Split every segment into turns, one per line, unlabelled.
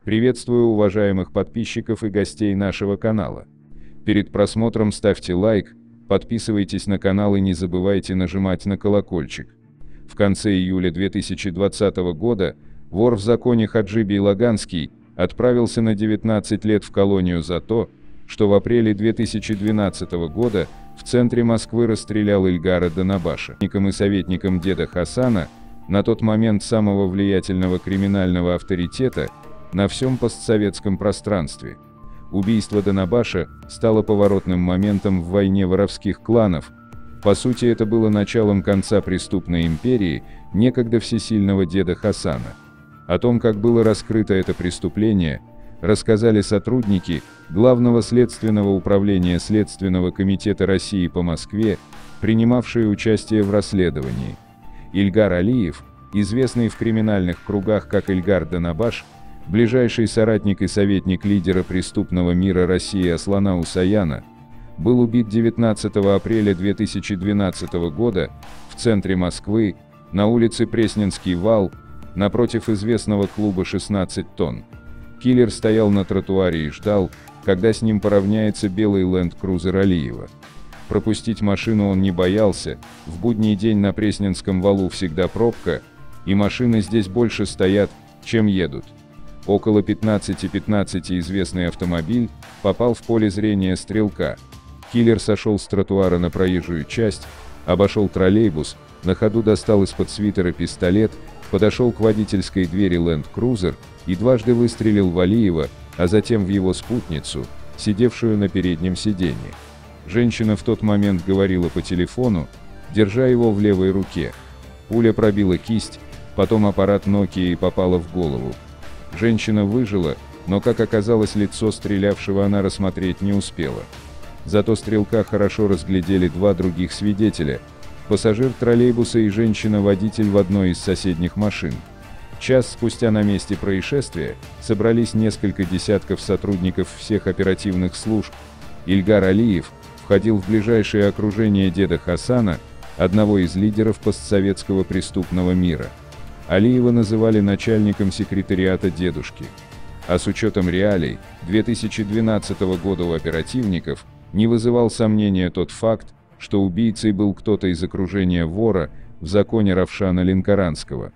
Приветствую уважаемых подписчиков и гостей нашего канала. Перед просмотром ставьте лайк, подписывайтесь на канал и не забывайте нажимать на колокольчик. В конце июля 2020 года вор в законе Хаджибий Лаганский отправился на 19 лет в колонию за то, что в апреле 2012 года в центре Москвы расстрелял Ильгара Данабаша, и советником деда Хасана, на тот момент самого влиятельного криминального авторитета на всем постсоветском пространстве. Убийство Данабаша стало поворотным моментом в войне воровских кланов. По сути, это было началом конца преступной империи некогда всесильного деда Хасана. О том, как было раскрыто это преступление, рассказали сотрудники Главного следственного управления Следственного комитета России по Москве, принимавшие участие в расследовании. Ильгар Алиев, известный в криминальных кругах как Ильгар Данабаш, ближайший соратник и советник лидера преступного мира России Аслана Усаяна, был убит 19 апреля 2012 года в центре Москвы, на улице Пресненский вал, напротив известного клуба «16 тонн». Киллер стоял на тротуаре и ждал, когда с ним поравняется белый ленд-крузер Алиева. Пропустить машину он не боялся, в будний день на Пресненском валу всегда пробка, и машины здесь больше стоят, чем едут. Около 15:15 известный автомобиль попал в поле зрения стрелка. Киллер сошел с тротуара на проезжую часть, обошел троллейбус, на ходу достал из-под свитера пистолет, подошел к водительской двери ленд-крузер и дважды выстрелил в Алиева, а затем в его спутницу, сидевшую на переднем сиденье. Женщина в тот момент говорила по телефону, держа его в левой руке. Пуля пробила кисть, потом аппарат Nokia и попала в голову. Женщина выжила, но, как оказалось, лицо стрелявшего она рассмотреть не успела. Зато стрелка хорошо разглядели два других свидетеля: пассажир троллейбуса и женщина-водитель в одной из соседних машин. Час спустя на месте происшествия собрались несколько десятков сотрудников всех оперативных служб. Ильгар Алиев входил в ближайшее окружение деда Хасана, одного из лидеров постсоветского преступного мира. Алиева называли начальником секретариата дедушки. А с учетом реалий 2012 года у оперативников не вызывал сомнения тот факт, что убийцей был кто-то из окружения вора в законе Равшана Ленкоранского.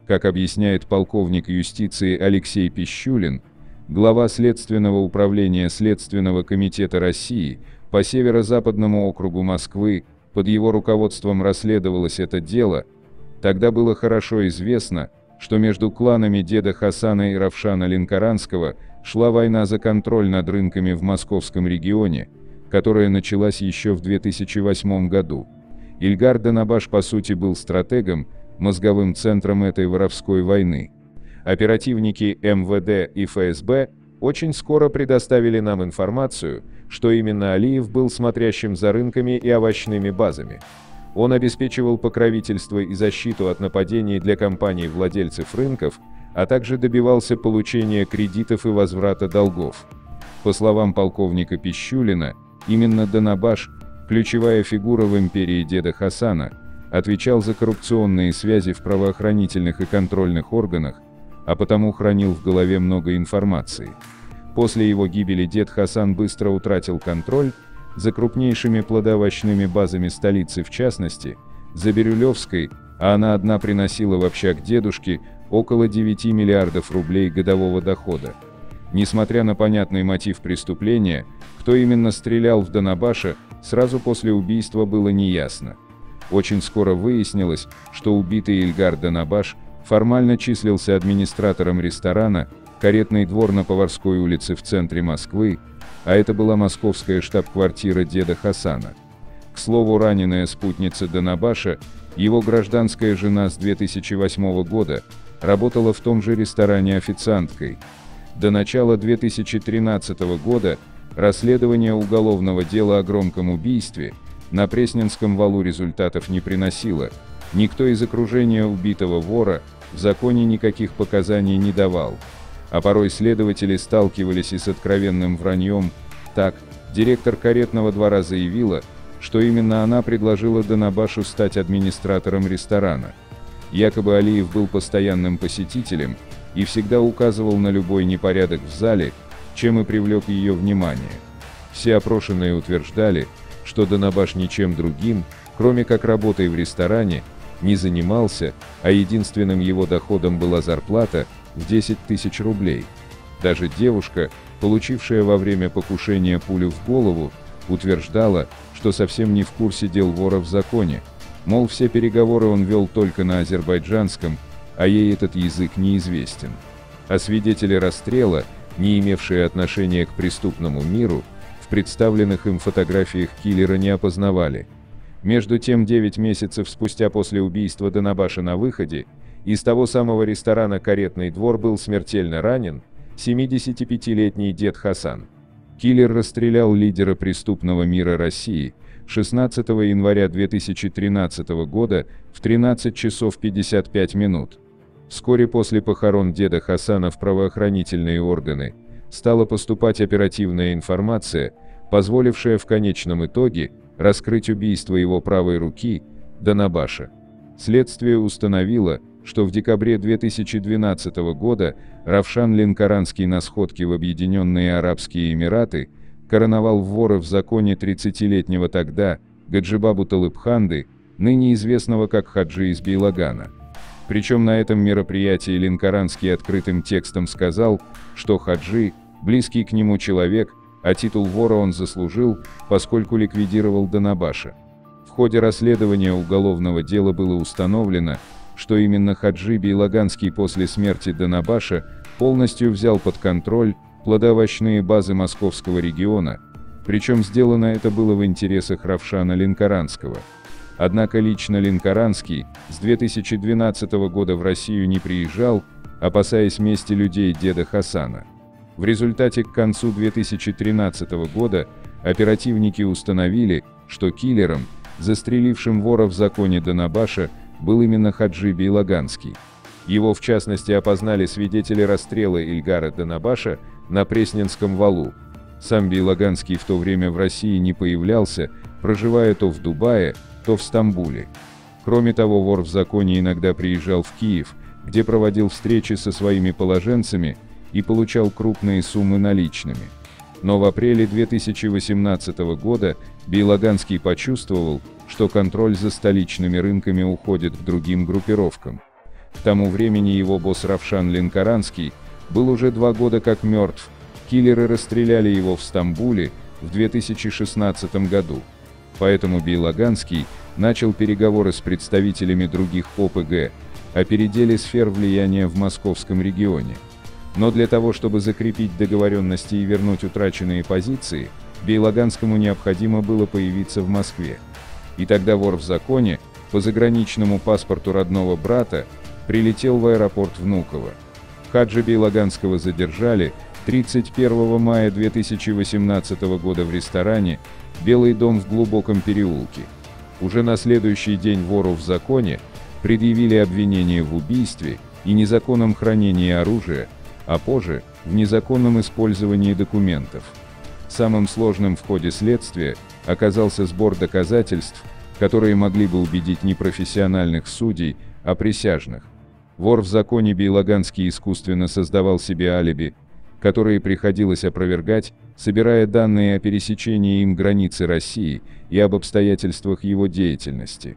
Как объясняет полковник юстиции Алексей Пищулин, глава Следственного управления Следственного комитета России по Северо-Западному округу Москвы, под его руководством расследовалось это дело, тогда было хорошо известно, что между кланами деда Хасана и Равшана Ленкоранского шла война за контроль над рынками в московском регионе, которая началась еще в 2008 году. Ильгар Данабаш по сути был стратегом, мозговым центром этой воровской войны. Оперативники МВД и ФСБ очень скоро предоставили нам информацию, что именно Алиев был смотрящим за рынками и овощными базами. Он обеспечивал покровительство и защиту от нападений для компаний-владельцев рынков, а также добивался получения кредитов и возврата долгов. По словам полковника Пищулина, именно Данабаш, ключевая фигура в империи деда Хасана, отвечал за коррупционные связи в правоохранительных и контрольных органах, а потому хранил в голове много информации. После его гибели дед Хасан быстро утратил контроль за крупнейшими плодоовощными базами столицы, в частности, за Бирюлевской, а она одна приносила в общак дедушки около 9 миллиардов рублей годового дохода. Несмотря на понятный мотив преступления, кто именно стрелял в Данабаша, сразу после убийства было неясно. Очень скоро выяснилось, что убитый Ильгар Данабаш формально числился администратором ресторана «Каретный двор» на Поварской улице в центре Москвы, а это была московская штаб-квартира деда Хасана. К слову, раненая спутница Данабаша, его гражданская жена с 2008 года, работала в том же ресторане официанткой. До начала 2013 года расследование уголовного дела о громком убийстве на Пресненском валу результатов не приносило, никто из окружения убитого вора в законе никаких показаний не давал. А порой следователи сталкивались и с откровенным враньем. Так, директор каретного двора заявила, что именно она предложила Данабашу стать администратором ресторана. Якобы Алиев был постоянным посетителем, и всегда указывал на любой непорядок в зале, чем и привлек ее внимание. Все опрошенные утверждали, что Данабаш ничем другим, кроме как работой в ресторане, не занимался, а единственным его доходом была зарплата в 10 тысяч рублей. Даже девушка, получившая во время покушения пулю в голову, утверждала, что совсем не в курсе дел вора в законе, мол, все переговоры он вел только на азербайджанском, а ей этот язык неизвестен. А свидетели расстрела, не имевшие отношения к преступному миру, в представленных им фотографиях киллера не опознавали. Между тем, 9 месяцев спустя после убийства Данабаша на выходе, из того самого ресторана «Каретный двор» был смертельно ранен 75-летний дед Хасан. Киллер расстрелял лидера преступного мира России 16 января 2013 года в 13 часов 55 минут. Вскоре после похорон деда Хасана в правоохранительные органы стала поступать оперативная информация, позволившая в конечном итоге раскрыть убийство его правой руки, Данабаша. Следствие установило, что в декабре 2012 года Равшан Ленкоранский на сходке в Объединенные Арабские Эмираты короновал вора в законе 30-летнего тогда Гаджибабу Талыбханды, ныне известного как Хаджи из Бейлагана. Причем на этом мероприятии Ленкоранский открытым текстом сказал, что Хаджи – близкий к нему человек, а титул вора он заслужил, поскольку ликвидировал Данабаша. В ходе расследования уголовного дела было установлено, что именно Хаджи Бейлаганский после смерти Данабаша полностью взял под контроль плодоовощные базы московского региона, причем сделано это было в интересах Равшана Ленкоранского. Однако лично Ленкоранский с 2012 года в Россию не приезжал, опасаясь мести людей деда Хасана. В результате к концу 2013 года оперативники установили, что киллером, застрелившим вора в законе Данабаша, был именно Хаджи Бейлаганский. Его в частности опознали свидетели расстрела Ильгара Данабаша на Пресненском валу. Сам Бейлаганский в то время в России не появлялся, проживая то в Дубае, то в Стамбуле. Кроме того, вор в законе иногда приезжал в Киев, где проводил встречи со своими положенцами и получал крупные суммы наличными. Но в апреле 2018 года Бейлаганский почувствовал, что контроль за столичными рынками уходит к другим группировкам. К тому времени его босс Равшан Ленкоранский был уже 2 года как мертв, киллеры расстреляли его в Стамбуле в 2016 году. Поэтому Бейлаганский начал переговоры с представителями других ОПГ о переделе сфер влияния в московском регионе. Но для того, чтобы закрепить договоренности и вернуть утраченные позиции, Бейлаганскому необходимо было появиться в Москве. И тогда вор в законе, по заграничному паспорту родного брата, прилетел в аэропорт Внуково. Хаджи Бейлаганского задержали 31 мая 2018 года в ресторане «Белый дом» в Глубоком переулке. Уже на следующий день вору в законе предъявили обвинение в убийстве и незаконном хранении оружия, а позже – в незаконном использовании документов. Самым сложным в ходе следствия оказался сбор доказательств, которые могли бы убедить не профессиональных судей, а присяжных. Вор в законе Бейлаганский искусственно создавал себе алиби, которые приходилось опровергать, собирая данные о пересечении им границы России и об обстоятельствах его деятельности.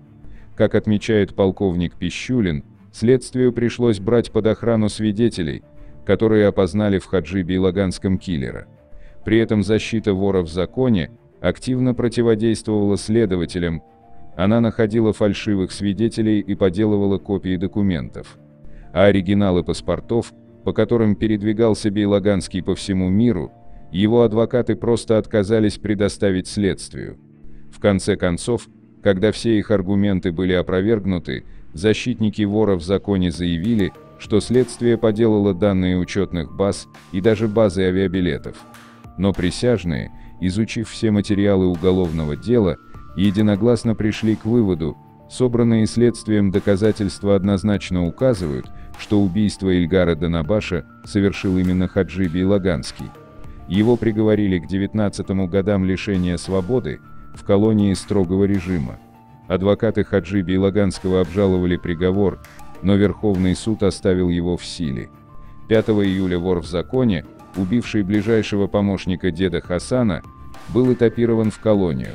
Как отмечает полковник Пищулин, следствию пришлось брать под охрану свидетелей, которые опознали в Хаджи Бейлаганском киллера. При этом защита вора в законе активно противодействовала следователям, она находила фальшивых свидетелей и подделывала копии документов. А оригиналы паспортов, по которым передвигался Бейлаганский по всему миру, его адвокаты просто отказались предоставить следствию. В конце концов, когда все их аргументы были опровергнуты, защитники вора в законе заявили, что следствие подделало данные учетных баз и даже базы авиабилетов. Но присяжные, изучив все материалы уголовного дела, единогласно пришли к выводу, собранные следствием доказательства однозначно указывают, что убийство Ильгара Данабаша совершил именно Хаджи Бейлаганский. Его приговорили к 19 годам лишения свободы в колонии строгого режима. Адвокаты Хаджи Бейлаганского обжаловали приговор, но Верховный суд оставил его в силе. 5 июля вор в законе, убивший ближайшего помощника деда Хасана, был этапирован в колонию.